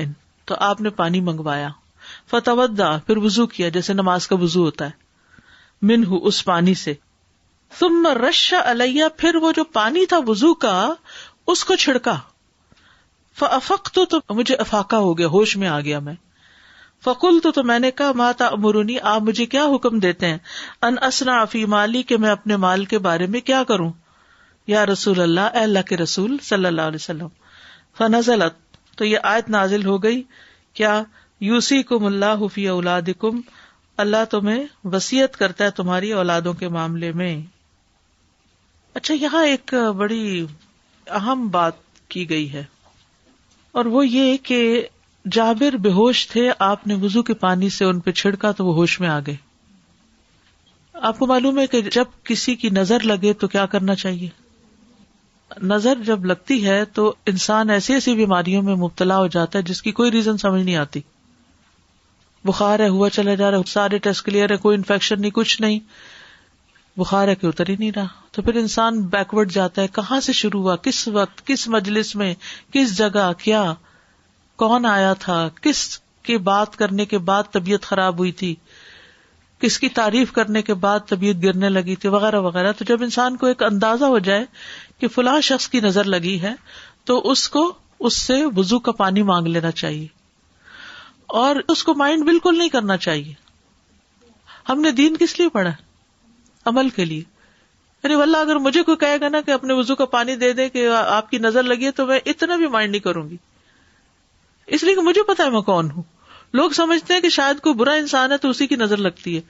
تو آپ نے پانی منگوایا، فتودع پھر وضو کیا جیسے نماز کا وضو ہوتا ہے، منہ اس پانی سے، ثم رش علیہ پھر وہ جو پانی تھا وضو کا اس کو چھڑکا، فافقت تو مجھے افاقہ ہو گیا، ہوش میں آ گیا میں. فقلت تو میں نے کہا ما تأمرنی آپ مجھے کیا حکم دیتے ہیں، ان اصنع فی مالی کہ میں اپنے مال کے بارے میں کیا کروں، یا رسول اللہ، اے اللہ کے رسول صلی اللہ علیہ وسلم. فنزلت، تو یہ آیت نازل ہو گئی. کیا؟ یوصیکم اللہ فی اولادکم، اللہ تمہیں وصیت کرتا ہے تمہاری اولادوں کے معاملے میں. اچھا، یہاں ایک بڑی اہم بات کی گئی ہے، اور وہ یہ کہ جابر بے ہوش تھے، آپ نے وضو کے پانی سے ان پہ چھڑکا تو وہ ہوش میں آ گئے. آپ کو معلوم ہے کہ جب کسی کی نظر لگے تو کیا کرنا چاہیے؟ نظر جب لگتی ہے تو انسان ایسی ایسی بیماریوں میں مبتلا ہو جاتا ہے جس کی کوئی ریزن سمجھ نہیں آتی. بخار ہے، ہوا چلا جا رہا ہے، سارے ٹیسٹ کلیئر ہے، کوئی انفیکشن نہیں، کچھ نہیں، بخار ہے کہ اتر ہی نہیں رہا. تو پھر انسان بیکورڈ جاتا ہے، کہاں سے شروع ہوا، کس وقت، کس مجلس میں، کس جگہ، کیا، کون آیا تھا، کس کی بات کرنے کے بعد طبیعت خراب ہوئی تھی، کس کی تعریف کرنے کے بعد طبیعت گرنے لگی تھی، وغیرہ وغیرہ. تو جب انسان کو ایک اندازہ ہو جائے کہ فلاں شخص کی نظر لگی ہے تو اس کو اس سے وضو کا پانی مانگ لینا چاہیے، اور اس کو مائنڈ بالکل نہیں کرنا چاہیے. ہم نے دین کس لیے پڑھا؟ عمل کے لیے. یعنی واللہ اگر مجھے کوئی کہے گا نا کہ اپنے وضو کا پانی دے دے کہ آپ کی نظر لگی ہے تو میں اتنا بھی مائنڈ نہیں کروں گی، اس لیے کہ مجھے پتا ہے میں کون ہوں. لوگ سمجھتے ہیں کہ شاید کوئی برا انسان ہے تو اسی کی نظر لگتی ہے،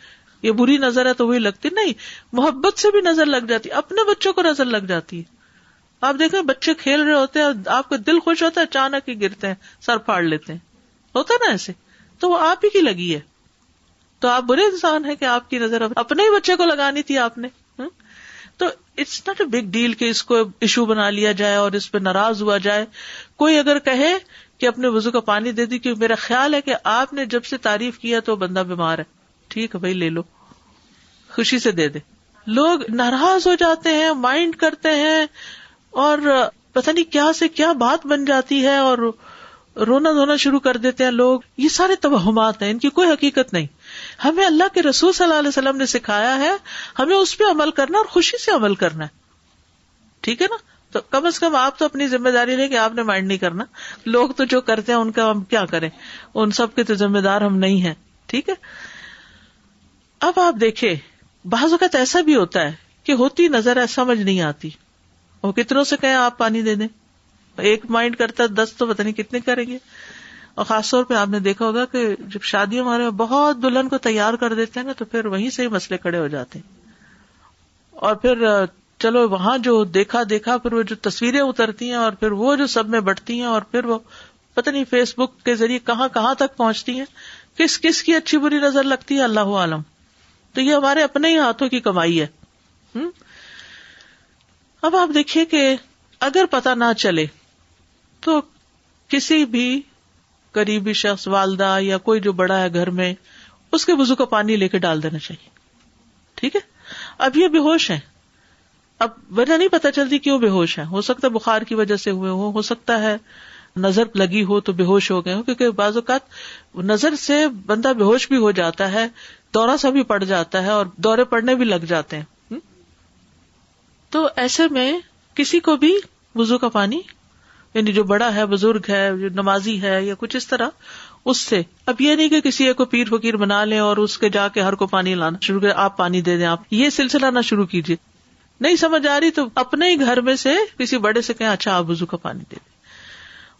یہ بری نظر ہے تو وہی لگتی. نہیں، محبت سے بھی نظر لگ جاتی، اپنے بچوں کو نظر لگ جاتی ہے. آپ دیکھیں بچے کھیل رہے ہوتے ہیں، آپ کا دل خوش ہوتا ہے، اچانک ہی گرتے ہیں، سر پھاڑ لیتے ہیں، ہوتا نا ایسے، تو وہ آپ ہی کی لگی ہے. تو آپ برے انسان ہیں کہ آپ کی نظر اپنے ہی بچے کو لگانی تھی آپ نے. تو it's not a big deal کہ اس کو ایشو بنا لیا جائے اور اس پہ ناراض ہوا جائے. کوئی اگر کہے کہ اپنے وضو کا پانی دے دی، کہ میرا خیال ہے کہ آپ نے جب سے تعریف کیا تو بندہ بیمار ہے، ٹھیک ہے بھائی لے لو، خوشی سے دے دے. لوگ ناراض ہو جاتے ہیں، مائنڈ کرتے ہیں، اور پتہ نہیں کیا سے کیا بات بن جاتی ہے اور رونا دھونا شروع کر دیتے ہیں لوگ. یہ سارے توہمات ہیں، ان کی کوئی حقیقت نہیں. ہمیں اللہ کے رسول صلی اللہ علیہ وسلم نے سکھایا ہے، ہمیں اس پہ عمل کرنا اور خوشی سے عمل کرنا ہے، ٹھیک ہے نا. تو کم از کم آپ تو اپنی ذمہ داری لیں کہ آپ نے مائنڈ نہیں کرنا. لوگ تو جو کرتے ہیں ان کا ہم کیا کریں، ان سب کے تو ذمہ دار ہم نہیں ہیں، ٹھیک ہے. اب آپ دیکھیں بعض اوقات ایسا بھی ہوتا ہے کہ ہوتی نظر ہے، سمجھ نہیں آتی، وہ کتنوں سے کہیں آپ پانی دے دیں، ایک مائنڈ کرتا ہے 10 تو پتہ نہیں کتنے کریں گے. اور خاص طور پہ آپ نے دیکھا ہوگا کہ جب شادیوں ہمارے بہت دلہن کو تیار کر دیتے ہیں نا تو پھر وہیں سے ہی مسئلے کھڑے ہو جاتے ہیں. اور پھر چلو وہاں جو دیکھا پھر وہ جو تصویریں اترتی ہیں اور پھر وہ جو سب میں بٹتی ہیں اور پھر وہ پتہ نہیں فیس بک کے ذریعے کہاں کہاں تک پہنچتی ہیں، کس کس کی اچھی بری نظر لگتی ہے اللہ عالم. تو یہ ہمارے اپنے ہی ہاتھوں کی کمائی ہے. اب آپ دیکھیے کہ اگر پتہ نہ چلے تو کسی بھی قریبی شخص، والدہ یا کوئی جو بڑا ہے گھر میں، اس کے وضو کا پانی لے کے ڈال دینا چاہیے، ٹھیک ہے. اب یہ بے ہوش ہیں، اب وجہ نہیں پتہ چلتی کیوں بے ہوش ہیں. ہو سکتا ہے بخار کی وجہ سے ہوئے ہو سکتا ہے نظر لگی ہو تو بے ہوش ہو گئے ہو، کیونکہ بعض اوقات نظر سے بندہ بے ہوش بھی ہو جاتا ہے، دورہ سا بھی پڑ جاتا ہے اور دورے پڑنے بھی لگ جاتے ہیں. تو ایسے میں کسی کو بھی وضو کا پانی، یعنی جو بڑا ہے، بزرگ ہے، جو نمازی ہے یا کچھ اس طرح، اس سے، اب یہ نہیں کہ کسی ایک کو پیر فقیر بنا لیں اور اس کے جا کے ہر کو پانی لانا شروع کریں، آپ پانی دے دیں، آپ یہ سلسلہ نہ شروع کیجیے. نہیں سمجھ آ رہی تو اپنے ہی گھر میں سے کسی بڑے سے کہیں اچھا آپ وضو کا پانی دے دیں.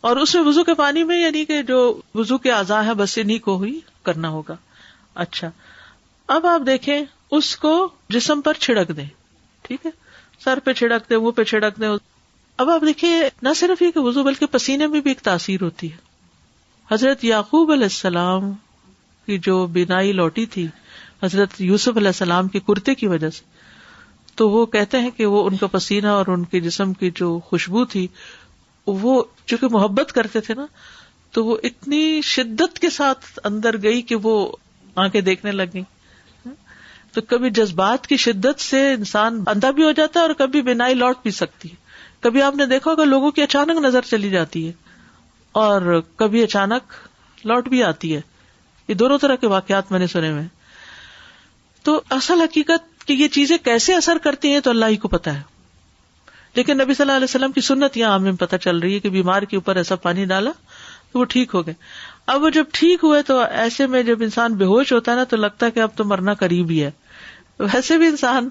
اور اس میں وضو کے پانی میں یعنی کہ جو وضو کے اعضاء ہیں بس انہیں کو ہی کرنا ہوگا. اچھا، اب آپ دیکھیں اس کو جسم پر چھڑک دیں، ٹھیک ہے، سر پہ چھڑک دیں، منہ پہ چھڑک دیں. اب آپ دیکھیے نہ صرف یہ کہ وضو بلکہ پسینے میں بھی ایک تاثیر ہوتی ہے. حضرت یعقوب علیہ السلام کی جو بینائی لوٹی تھی حضرت یوسف علیہ السلام کے کرتے کی وجہ سے، تو وہ کہتے ہیں کہ وہ ان کا پسینہ اور ان کے جسم کی جو خوشبو تھی، وہ چونکہ محبت کرتے تھے نا، تو وہ اتنی شدت کے ساتھ اندر گئی کہ وہ آنکھیں دیکھنے لگیں. تو کبھی جذبات کی شدت سے انسان اندھا بھی ہو جاتا ہے اور کبھی بینائی لوٹ بھی سکتی ہے. کبھی آپ نے دیکھا ہوگا لوگوں کی اچانک نظر چلی جاتی ہے اور کبھی اچانک لوٹ بھی آتی ہے. یہ دونوں طرح کے واقعات میں نے سنے ہوئے. تو اصل حقیقت کہ یہ چیزیں کیسے اثر کرتی ہیں تو اللہ ہی کو پتا ہے. لیکن نبی صلی اللہ علیہ وسلم کی سنت یہاں ہمیں پتہ چل رہی ہے کہ بیمار کے اوپر ایسا پانی ڈالا تو وہ ٹھیک ہو گئے. اب وہ جب ٹھیک ہوئے تو ایسے میں جب انسان بے ہوش ہوتا ہے نا تو لگتا ہے کہ اب تو مرنا قریب ہی ہے. ویسے بھی انسان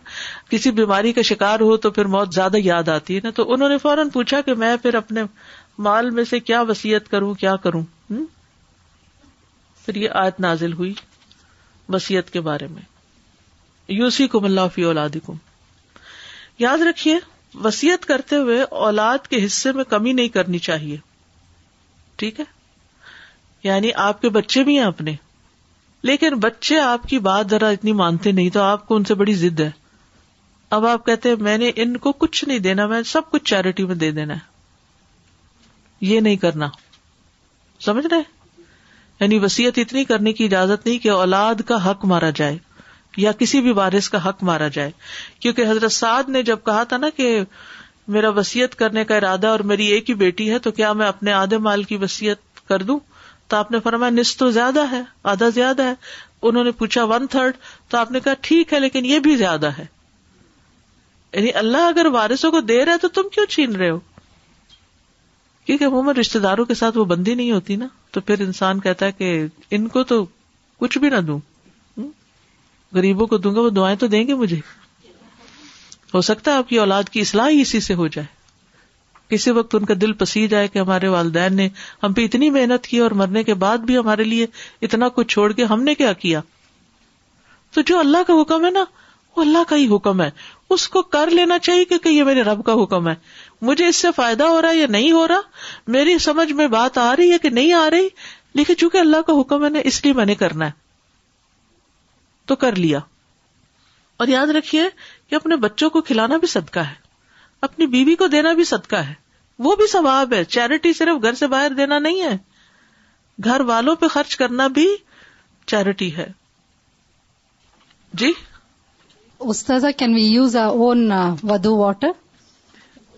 کسی بیماری کا شکار ہو تو پھر موت زیادہ یاد آتی ہے نا. تو انہوں نے فوراً پوچھا کہ میں پھر اپنے مال میں سے کیا وصیت کروں, کیا کروں. پھر یہ آیت نازل ہوئی وصیت کے بارے میں, یوصیکم اللہ فی اولادکم. یاد رکھیے وصیت کرتے ہوئے اولاد کے حصے میں کمی نہیں کرنی چاہیے, ٹھیک ہے. یعنی آپ کے بچے بھی ہیں اپنے, لیکن بچے آپ کی بات ذرا اتنی مانتے نہیں تو آپ کو ان سے بڑی ضد ہے. اب آپ کہتے ہیں میں نے ان کو کچھ نہیں دینا, میں سب کچھ چیریٹی میں دے دینا ہے. یہ نہیں کرنا, سمجھ رہے؟ یعنی وصیت اتنی کرنے کی اجازت نہیں کہ اولاد کا حق مارا جائے یا کسی بھی وارث کا حق مارا جائے. کیونکہ حضرت سعد نے جب کہا تھا نا کہ میرا وصیت کرنے کا ارادہ اور میری ایک ہی بیٹی ہے تو کیا میں اپنے آدھے مال کی وصیت کر دوں, تو آپ نے فرمایا نصف تو زیادہ ہے, آدھا زیادہ ہے. انہوں نے پوچھا 1/3, تو آپ نے کہا ٹھیک ہے لیکن یہ بھی زیادہ ہے. یعنی اللہ اگر وارثوں کو دے رہا ہے تو تم کیوں چھین رہے ہو؟ کیونکہ عموماً رشتے داروں کے ساتھ وہ بندی نہیں ہوتی نا, تو پھر انسان کہتا ہے کہ ان کو تو کچھ بھی نہ دوں, غریبوں کو دوں گا وہ دعائیں تو دیں گے مجھے. ہو سکتا ہے آپ کی اولاد کی اصلاح ہی اسی سے ہو جائے. کسی وقت ان کا دل پسی جائے کہ ہمارے والدین نے ہم پہ اتنی محنت کی اور مرنے کے بعد بھی ہمارے لیے اتنا کچھ چھوڑ کے ہم نے کیا کیا. تو جو اللہ کا حکم ہے نا وہ اللہ کا ہی حکم ہے, اس کو کر لینا چاہیے کیونکہ یہ میرے رب کا حکم ہے. مجھے اس سے فائدہ ہو رہا ہے یا نہیں ہو رہا, میری سمجھ میں بات آ رہی ہے کہ نہیں آ رہی, لیکن چونکہ اللہ کا حکم ہے نا اس لیے میں نے کرنا ہے تو کر لیا. اور یاد رکھیے کہ اپنے بچوں کو کھلانا بھی صدقہ ہے, اپنی بیوی کو دینا بھی صدقہ ہے, وہ بھی ثواب ہے. چیریٹی صرف گھر سے باہر دینا نہیں ہے, گھر والوں پہ خرچ کرنا بھی چیریٹی ہے. جی استاذہ, کین وی یوز آور اون وضو واٹر؟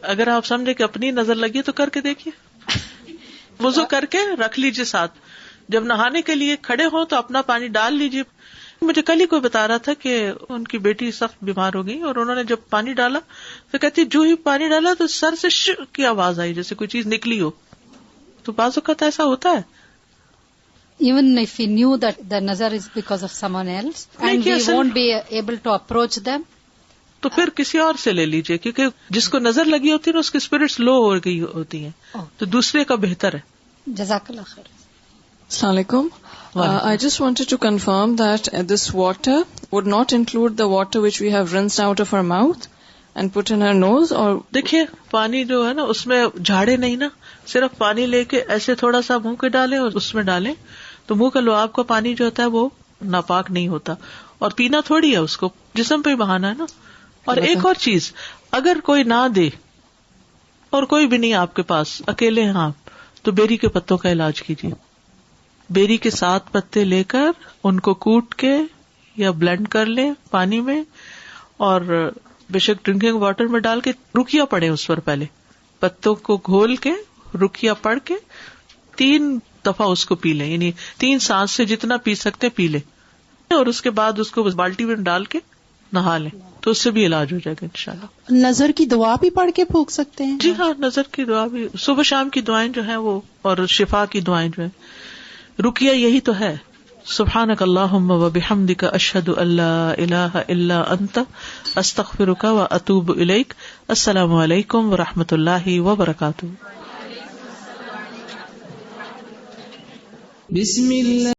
اگر آپ سمجھے کہ اپنی نظر لگی تو کر کے دیکھیے, وضو کر کے رکھ لیجیے ساتھ. جب نہانے کے لیے کھڑے ہوں تو اپنا پانی ڈال لیجیے. مجھے کل ہی کوئی بتا رہا تھا کہ ان کی بیٹی سخت بیمار ہو گئی اور انہوں نے جب پانی ڈالا تو کہتی جو ہی پانی ڈالا تو سر سے ش کی آواز آئی جیسے کوئی چیز نکلی ہو. تو بعض اوقات ایسا ہوتا ہے. Even if we knew that the nazar is because of someone else and we won't be able to approach them, تو پھر کسی اور سے لے لیجیے, کیونکہ جس کو نظر لگی ہوتی ہے نا اس کی اسپرٹس لو ہو گئی ہوتی ہیں, تو دوسرے کا بہتر ہے. جزاک اللہ خیر. السلام علیکم. I just wanted to confirm that this water would not include the water which we have rinsed out of our mouth and put in our nose, or دیکھیے پانی جو ہے نا اس میں جھاڑے نہیں نا, صرف پانی لے کے ایسے تھوڑا سا منہ کے ڈالیں اور اس میں ڈالیں تو منہ کا لعاب کا پانی جو ہوتا ہے وہ ناپاک نہیں ہوتا, اور پینا تھوڑی ہے, اس کو جسم پہ بہانا ہے نا. اور ایک اور چیز, اگر کوئی نہ دے اور کوئی بھی نہیں آپ کے پاس, اکیلے ہیں آپ, تو بیری کے پتوں کا علاج کیجیے. بیری کے 7 پتے لے کر ان کو کوٹ کے یا بلینڈ کر لیں پانی میں, اور بے شک ڈرنکنگ واٹر میں ڈال کے رقیہ پڑھیں اس پر. پہلے پتوں کو گھول کے رقیہ پڑھ کے 3 دفعہ اس کو پی لیں, یعنی 3 سانس سے جتنا پی سکتے پی لیں, اور اس کے بعد اس کو بالٹی میں ڈال کے نہا لیں, تو اس سے بھی علاج ہو جائے گا انشاءاللہ. نظر کی دعا بھی پڑھ کے پھونک سکتے ہیں؟ جی ہاں, نظر کی دعا بھی, صبح شام کی دعائیں جو ہیں وہ, اور شفا کی دعائیں جو ہیں. رقیہ یہی تو ہے. سبحانک اللہم و بحمدک اشہد ان لا الہ الا انت استغفرک و اتوب الیک. السلام علیکم و رحمۃ اللہ وبرکاتہ. بسم اللہ.